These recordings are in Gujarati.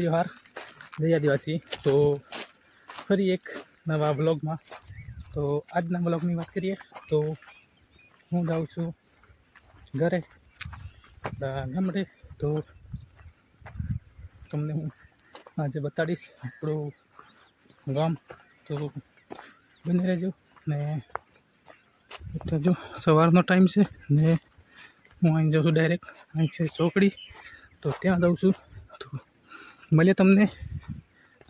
જય જોહાર, જય આદિવાસી। તો ફરી એક નવા બ્લોગમાં તો આજના બ્લોગની વાત કરીએ તો હું જાઉં છું ઘરે ગામડે। તો તમને હું આજે બતાડીશ આપણું ગામ। તો બની રહેજો ને જો સવારનો ટાઈમ છે ને હું અહીં જાઉં છું ડાયરેક્ટ। અહીં છે ચોકડી, તો ત્યાં જાઉં છું। તો મળીએ તમને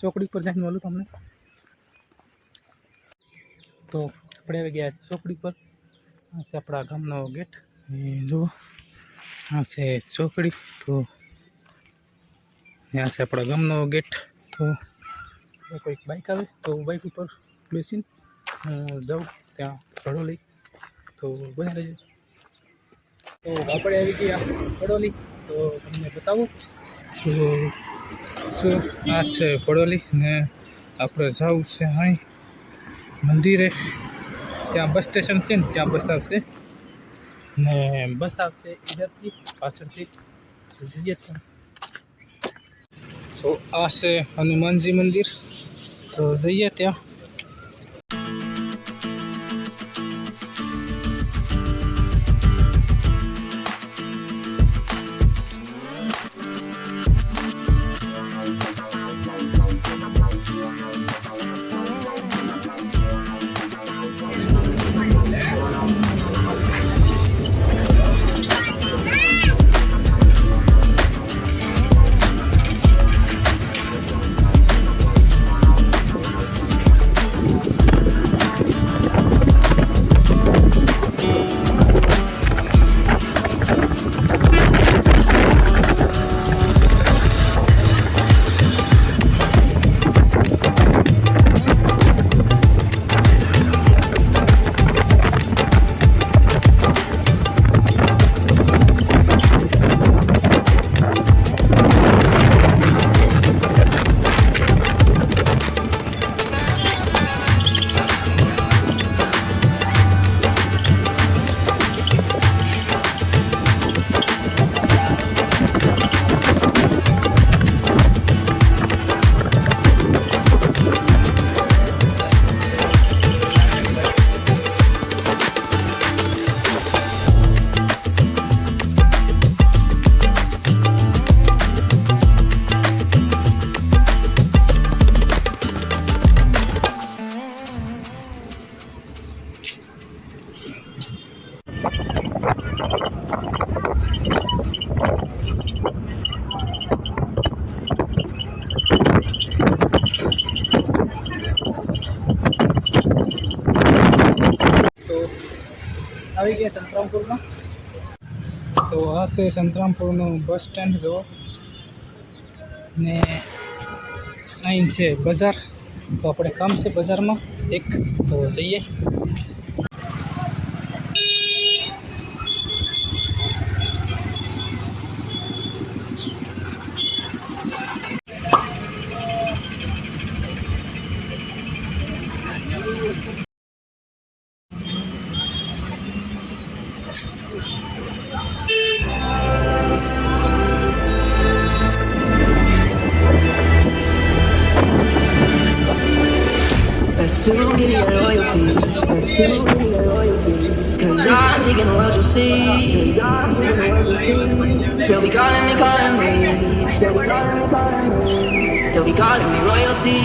ચોકડી પર જઈને મળું તમને। તો આપણે આવી ગયા ચોકડી પર। આ છે આપણા ગામનો ગેટ, જો આ છે ચોકડી। તો यहाँ से अपना गामनो गेट। तो कोई बाइक आए तो बाइक ऊपर बेसीने जाऊँ त्या भड़ोली। तो बने रहिए। तो આપણે આવી ગયા ભડોલી। તો તમને બતાવું તો શું આ છે ભડોલી ને આપણે જવું છે અહીં મંદિરે। ત્યાં બસ સ્ટેશન છે ને ત્યાં બસ આવશે ને બસ આવશે ઇધરથી પાછળથી જઈએ ત્યાં। તો આ છે હનુમાનજી મંદિર, તો જઈએ ત્યાં। આવી ગયા સંતરામપુરમાં। તો આ છે સંતરામપુરનું બસ સ્ટેન્ડ જો ને અહીં છે બજાર। તો આપણે કામ છે બજારમાં એક, તો જઈએ। Give me your loyalty, cause you're taking the world, you'll see. They'll be calling me, calling me. They'll be calling me royalty.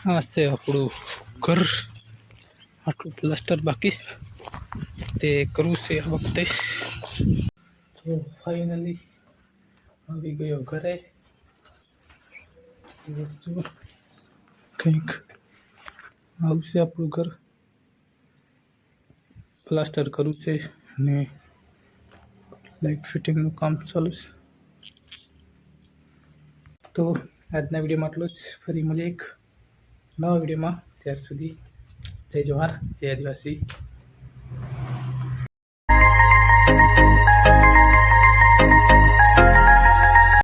આ છે આપણું ઘર. આટલું પ્લાસ્ટર બાકી છે, તે કરવું છે આ વખતે. તો ફાઇનલી આવી ગયો ઘરે. જો કંઈક આવશે આપણું ઘર. પ્લાસ્ટર કરવું છે અને લાઇટ ફિટિંગનું કામ ચાલુ છે. તો આજના વિડીયોમાં આટલું જ. ફરી મળીએ એક નવા વિડીયોમાં. ત્યાર સુધી જય જવાહર, જય આદિવાસી.